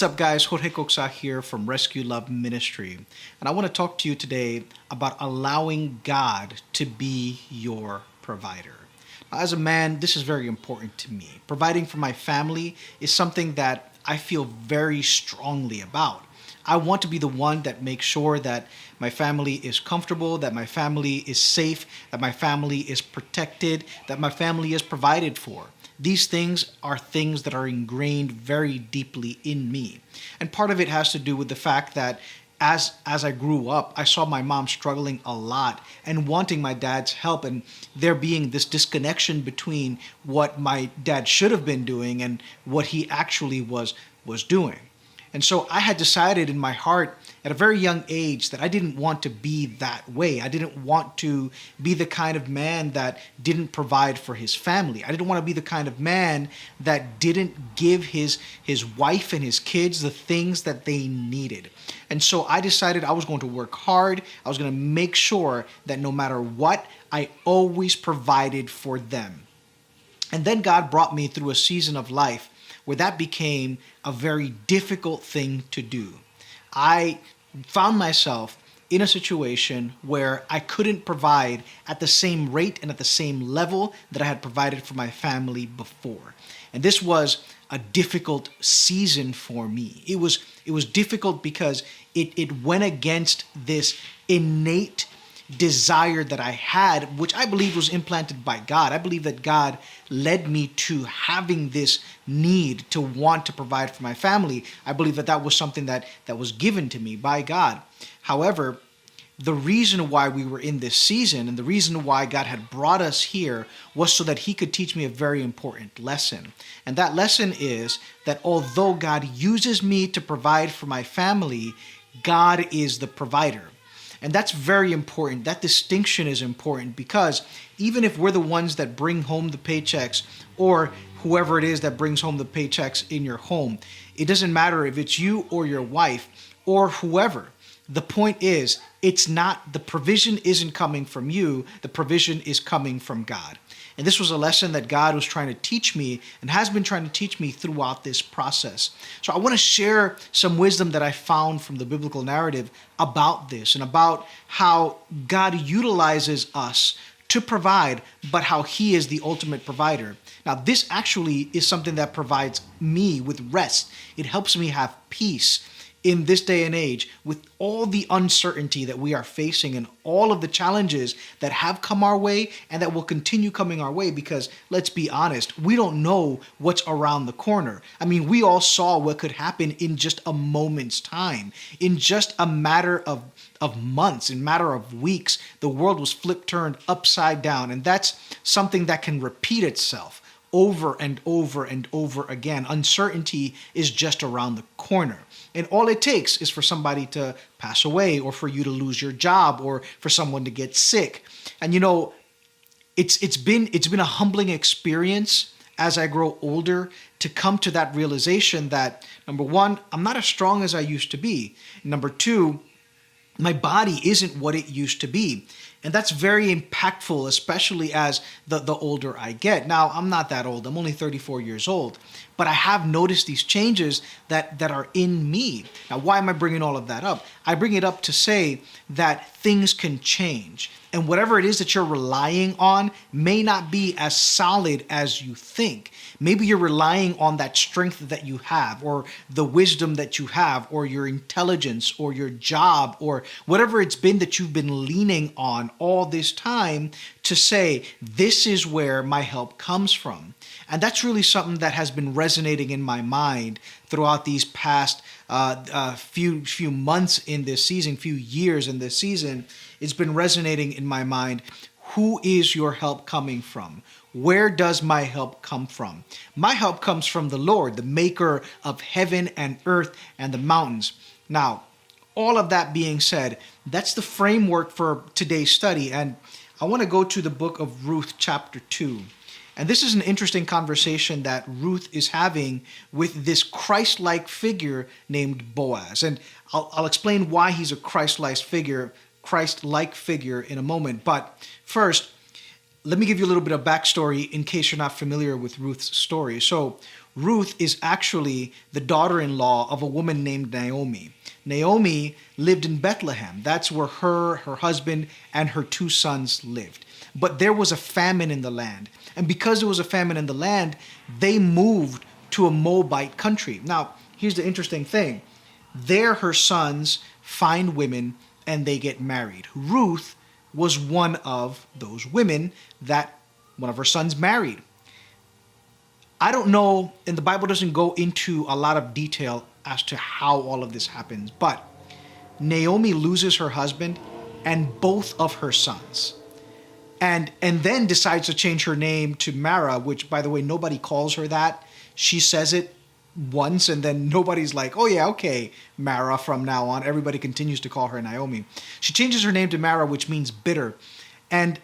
What's up, guys? Jorge Coxaj here from Rescue Love Ministry. And I want to talk to you today about allowing God to be your provider. Now, as a man, this is very important to me. Providing for my family is something that I feel very strongly about. I want to be the one that makes sure that my family is comfortable, that my family is safe, that my family is protected, that my family is provided for. These things are things that are ingrained very deeply in me. And part of it has to do with the fact that as I grew up, I saw my mom struggling a lot and wanting my dad's help, and there being this disconnection between what my dad should have been doing and what he actually was doing. And so I had decided in my heart at a very young age that I didn't want to be that way. I didn't want to be the kind of man that didn't provide for his family. I didn't want to be the kind of man that didn't give his wife and his kids the things that they needed. And so I decided I was going to work hard. I was going to make sure that no matter what, I always provided for them. And then God brought me through a season of life where that became a very difficult thing to do. I found myself in a situation where I couldn't provide at the same rate and at the same level that I had provided for my family before. And this was a difficult season for me. It was difficult because it went against this innate desire that I had, which I believe was implanted by God. I believe that God led me to having this need to want to provide for my family. I believe that that was something that was given to me by God. However, the reason why we were in this season and the reason why God had brought us here was so that he could teach me a very important lesson. And that lesson is that although God uses me to provide for my family, God is the provider. And that's very important. That distinction is important because even if we're the ones that bring home the paychecks, or whoever it is that brings home the paychecks in your home, it doesn't matter if it's you or your wife or whoever. The point is, it's not, the provision isn't coming from you, the provision is coming from God. And this was a lesson that God was trying to teach me and has been trying to teach me throughout this process. So I want to share some wisdom that I found from the biblical narrative about this and about how God utilizes us to provide, but how he is the ultimate provider. Now, this actually is something that provides me with rest. It helps me have peace in this day and age with all the uncertainty that we are facing and all of the challenges that have come our way and that will continue coming our way, because let's be honest, we don't know what's around the corner. I mean, we all saw what could happen in just a moment's time. In just a matter of months, in a matter of weeks, the world was turned upside down. And that's something that can repeat itself over and over and over again. Uncertainty is just around the corner. And all it takes is for somebody to pass away, or for you to lose your job, or for someone to get sick. And you know, it's been a humbling experience as I grow older to come to that realization that, number one, I'm not as strong as I used to be. Number two, my body isn't what it used to be. And that's very impactful, especially as the older I get. Now, I'm not that old. I'm only 34 years old. But I have noticed these changes that are in me. Now, why am I bringing all of that up? I bring it up to say that things can change. And whatever it is that you're relying on may not be as solid as you think. Maybe you're relying on that strength that you have, or the wisdom that you have, or your intelligence, or your job, or whatever it's been that you've been leaning on all this time to say, this is where my help comes from. And that's really something that has been resonating in my mind throughout these past few months in this season, few years in this season. It's been resonating in my mind. Who is your help coming from? Where does my help come from? My help comes from the Lord, the maker of heaven and earth and the mountains. Now, all of that being said, that's the framework for today's study. And I want to go to the book of Ruth, chapter 2. And this is an interesting conversation that Ruth is having with this Christ-like figure named Boaz. And I'll explain why he's a Christ-like figure in a moment. But first, let me give you a little bit of backstory in case you're not familiar with Ruth's story. So Ruth is actually the daughter-in-law of a woman named Naomi. Naomi lived in Bethlehem. That's where her husband, and her 2 sons lived. But there was a famine in the land. And because there was a famine in the land, they moved to a Moabite country. Now, here's the interesting thing. There, her sons find women and they get married. Ruth was one of those women that one of her sons married. I don't know, and the Bible doesn't go into a lot of detail as to how all of this happens, but Naomi loses her husband and both of her sons. And then decides to change her name to Mara, which, by the way, nobody calls her that. She says it once, and then nobody's like, oh yeah, okay, Mara from now on. Everybody continues to call her Naomi. She changes her name to Mara, which means bitter. And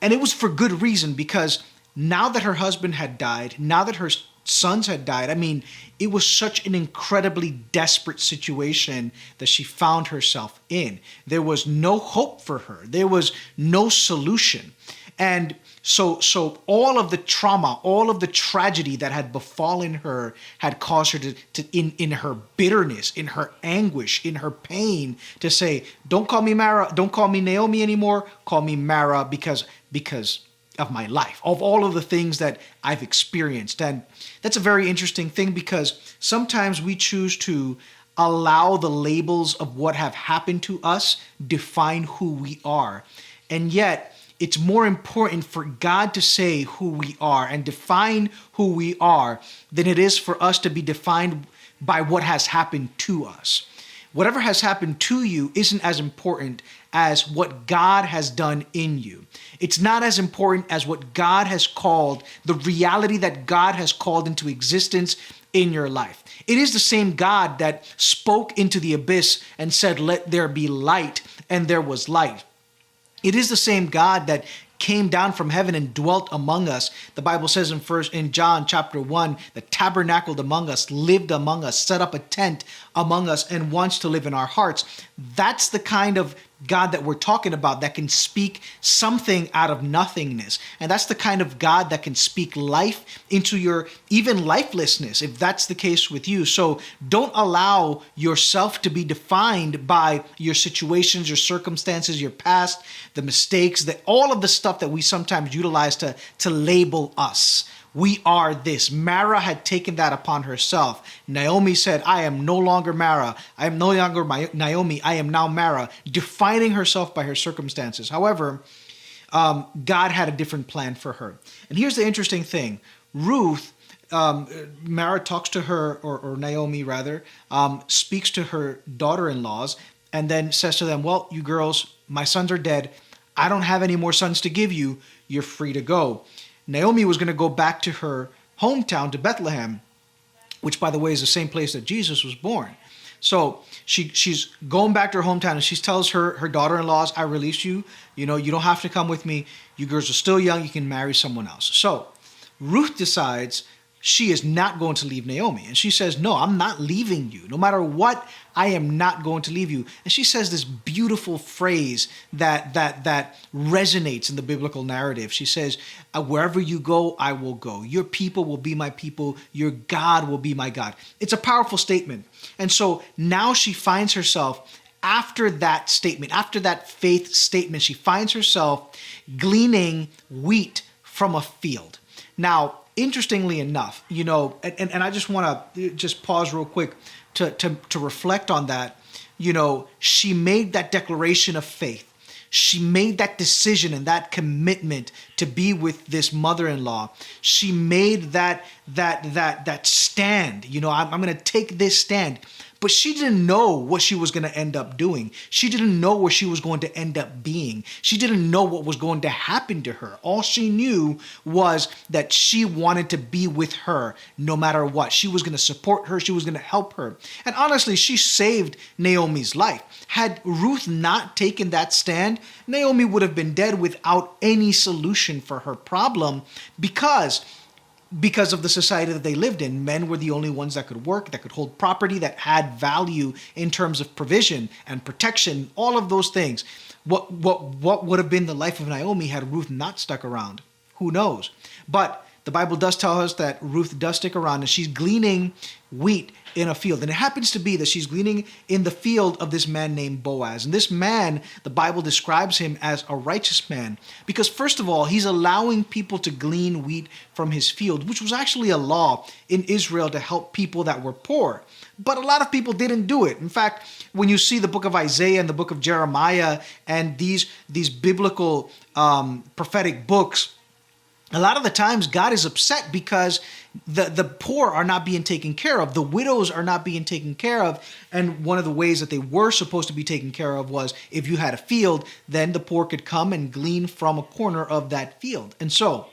it was for good reason, because now that her husband had died, now that her sons had died, I mean, it was such an incredibly desperate situation that she found herself in. There was no hope for her. There was no solution. And so all of the trauma, all of the tragedy that had befallen her had caused her to in her bitterness, in her anguish, in her pain, to say, don't call me Mara, don't call me Naomi anymore, call me Mara because of my life, of all of the things that I've experienced. And that's a very interesting thing, because sometimes we choose to allow the labels of what have happened to us define who we are. And yet, it's more important for God to say who we are and define who we are than it is for us to be defined by what has happened to us. Whatever has happened to you isn't as important as what God has done in you. It's not as important as what God has called, the reality that God has called into existence in your life. It is the same God that spoke into the abyss and said, let there be light, and there was light. It is the same God that came down from heaven and dwelt among us. The Bible says in John chapter 1, that tabernacled among us, lived among us, set up a tent among us, and wants to live in our hearts. That's the kind of God that we're talking about, that can speak something out of nothingness. And that's the kind of God that can speak life into your even lifelessness, if that's the case with you. So don't allow yourself to be defined by your situations, your circumstances, your past, the mistakes, all of the stuff that we sometimes utilize to label us. We are this. Mara had taken that upon herself. Naomi said, I am no longer Mara. I am no longer Naomi. I am now Mara, defining herself by her circumstances. However, God had a different plan for her. And here's the interesting thing. Ruth, Mara talks to her, or Naomi rather, speaks to her daughter-in-laws, and then says to them, well, you girls, my sons are dead. I don't have any more sons to give you. You're free to go. Naomi was going to go back to her hometown, to Bethlehem, which, by the way, is the same place that Jesus was born. So she's going back to her hometown, and she tells her daughter-in-laws, I release you. You know, you don't have to come with me. You girls are still young. You can marry someone else. So Ruth decides she is not going to leave Naomi. And she says, no, I'm not leaving you. No matter what, I am not going to leave you. And she says this beautiful phrase that resonates in the biblical narrative. She says, wherever you go, I will go. Your people will be my people. Your God will be my God. It's a powerful statement. And so now she finds herself, after that statement, after that faith statement, she finds herself gleaning wheat from a field. Now, interestingly enough, you know, and I just want to just pause real quick to reflect on that. You know, she made that declaration of faith. She made that decision and that commitment to be with this mother-in-law. She made that stand. You know, I'm going to take this stand. But she didn't know what she was going to end up doing. She didn't know where she was going to end up being. She didn't know what was going to happen to her. All she knew was that she wanted to be with her no matter what. She was going to support her. She was going to help her. And honestly, she saved Naomi's life. Had Ruth not taken that stand, Naomi would have been dead without any solution for her problem, because of the society that they lived in. Men were the only ones that could work, that could hold property, that had value in terms of provision and protection, all of those things. What would have been the life of Naomi had Ruth not stuck around? Who knows? But the Bible does tell us that Ruth does stick around and she's gleaning wheat in a field. And it happens to be that she's gleaning in the field of this man named Boaz. And this man, the Bible describes him as a righteous man because, first of all, he's allowing people to glean wheat from his field, which was actually a law in Israel to help people that were poor. But a lot of people didn't do it. In fact, when you see the book of Isaiah and the book of Jeremiah and these biblical prophetic books, a lot of the times God is upset because the poor are not being taken care of. The widows are not being taken care of. And one of the ways that they were supposed to be taken care of was if you had a field, then the poor could come and glean from a corner of that field. And so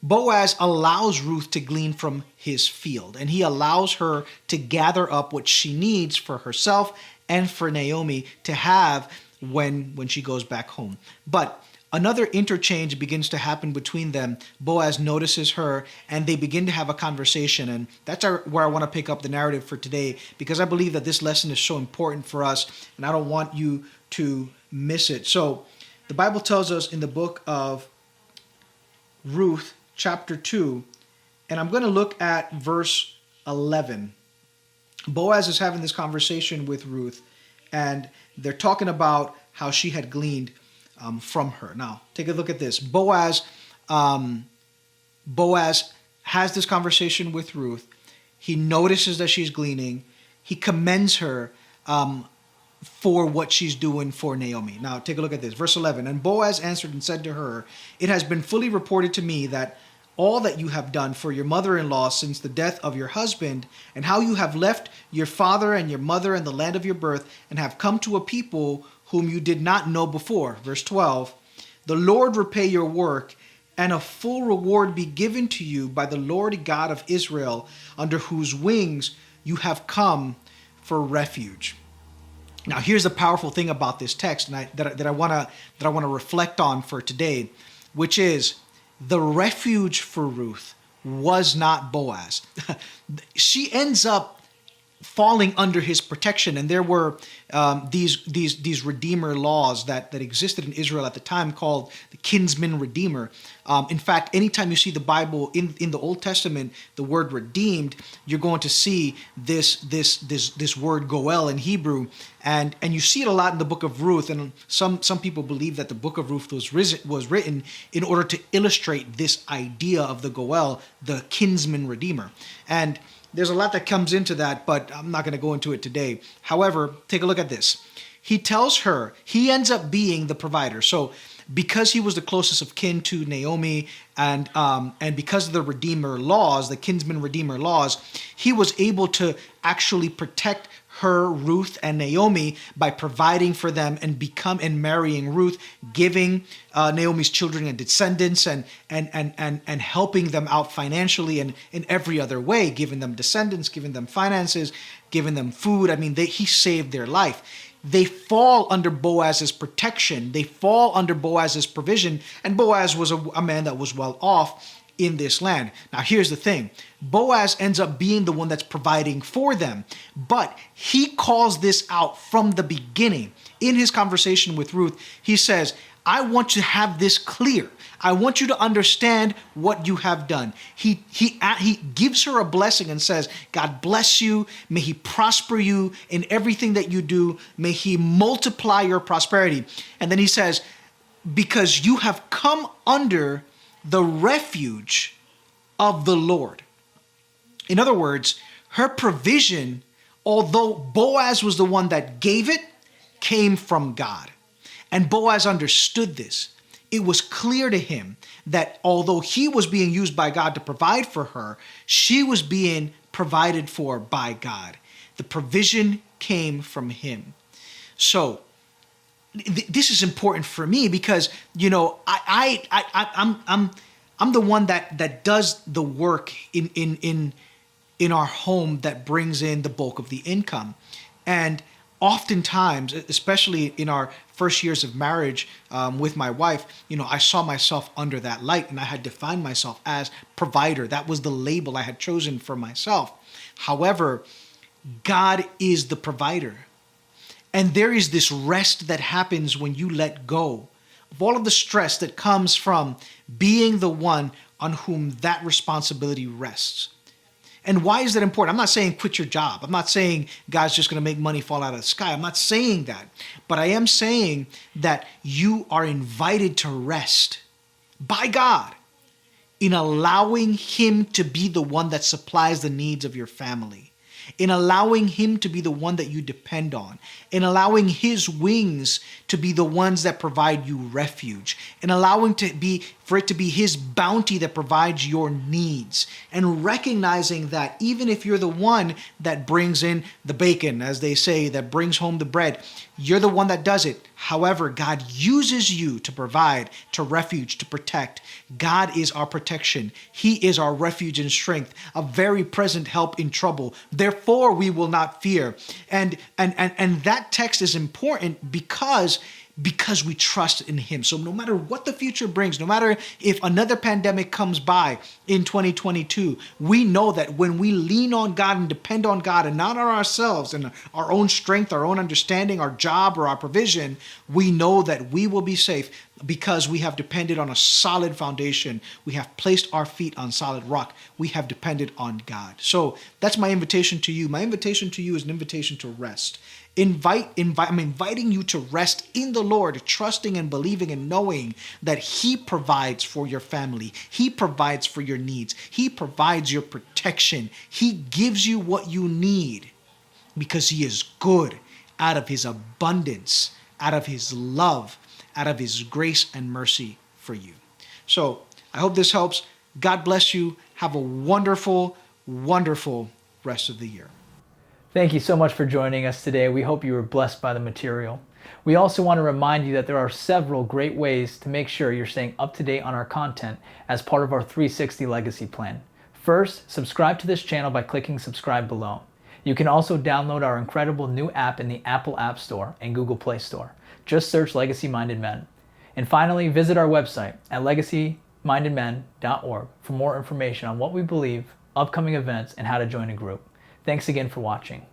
Boaz allows Ruth to glean from his field, and he allows her to gather up what she needs for herself and for Naomi to have when she goes back home. But another interchange begins to happen between them. Boaz notices her, and they begin to have a conversation, and that's where I want to pick up the narrative for today, because I believe that this lesson is so important for us, and I don't want you to miss it. So the Bible tells us in the book of Ruth, chapter 2, and I'm going to look at verse 11. Boaz is having this conversation with Ruth, and they're talking about how she had gleaned from her. Now, take a look at this. Boaz has this conversation with Ruth. He notices that she's gleaning. He commends her for what she's doing for Naomi. Now, take a look at this. Verse 11. And Boaz answered and said to her, "It has been fully reported to me that all that you have done for your mother-in-law since the death of your husband, and how you have left your father and your mother and the land of your birth, and have come to a people whom you did not know before." Verse 12. "The Lord repay your work, and a full reward be given to you by the Lord God of Israel, under whose wings you have come for refuge." Now, here's the powerful thing about this text, and that I want to reflect on for today, which is the refuge for Ruth was not Boaz. She ends up falling under his protection, and there were these redeemer laws that existed in Israel at the time called the kinsman redeemer. In fact, anytime you see the Bible in the Old Testament, the word redeemed, you're going to see this word goel in Hebrew, and you see it a lot in the book of Ruth. And some people believe that the book of Ruth was written in order to illustrate this idea of the goel, the kinsman redeemer. And there's a lot that comes into that, but I'm not going to go into it today. However, take a look at this. He tells her, he ends up being the provider. So because he was the closest of kin to Naomi, and because of the redeemer laws, the kinsman redeemer laws, he was able to actually protect her, Ruth, and Naomi by providing for them and marrying Ruth, giving Naomi's children and descendants, and helping them out financially and in every other way, giving them descendants, giving them finances, giving them food. I mean, he saved their life. They fall under Boaz's protection. They fall under Boaz's provision, and Boaz was a man that was well off in this land. Now, here's the thing. Boaz ends up being the one that's providing for them, but he calls this out from the beginning. In his conversation with Ruth, he says, "I want to have this clear. I want you to understand what you have done." He gives her a blessing and says, "God bless you. May he prosper you in everything that you do. May he multiply your prosperity." And then he says, "Because you have come under the refuge of the Lord." In other words, her provision, although Boaz was the one that gave it, came from God. And Boaz understood this. It was clear to him that although he was being used by God to provide for her, she was being provided for by God. The provision came from him. So this is important for me because, you know, I'm the one that does the work in our home that brings in the bulk of the income. And oftentimes, especially in our first years of marriage with my wife, you know, I saw myself under that light, and I had defined myself as provider. That was the label I had chosen for myself. However, God is the provider. And there is this rest that happens when you let go of all of the stress that comes from being the one on whom that responsibility rests. And why is that important? I'm not saying quit your job. I'm not saying God's just going to make money fall out of the sky. I'm not saying that. But I am saying that you are invited to rest by God in allowing Him to be the one that supplies the needs of your family, in allowing Him to be the one that you depend on, in allowing His wings to be the ones that provide you refuge, in allowing for it to be His bounty that provides your needs, and recognizing that even if you're the one that brings in the bacon, as they say, that brings home the bread, you're the one that does it. However, God uses you to provide, to refuge, to protect. God is our protection. He is our refuge and strength, a very present help in trouble. Therefore, we will not fear. And that text is important because we trust in Him. So no matter what the future brings, no matter if another pandemic comes by in 2022, we know that when we lean on God and depend on God and not on ourselves and our own strength, our own understanding, our job, or our provision, we know that we will be safe because we have depended on a solid foundation. We have placed our feet on solid rock. We have depended on God. So that's my invitation to you. My invitation to you is an invitation to rest. I'm inviting you to rest in the Lord, trusting and believing and knowing that He provides for your family. He provides for your needs. He provides your protection. He gives you what you need because He is good, out of His abundance, out of His love, out of His grace and mercy for you. So I hope this helps. God bless you. Have a wonderful, wonderful rest of the year. Thank you so much for joining us today. We hope you were blessed by the material. We also want to remind you that there are several great ways to make sure you're staying up to date on our content as part of our 360 Legacy Plan. First, subscribe to this channel by clicking subscribe below. You can also download our incredible new app in the Apple App Store and Google Play Store. Just search Legacy Minded Men. And finally, visit our website at legacymindedmen.org for more information on what we believe, upcoming events, and how to join a group. Thanks again for watching.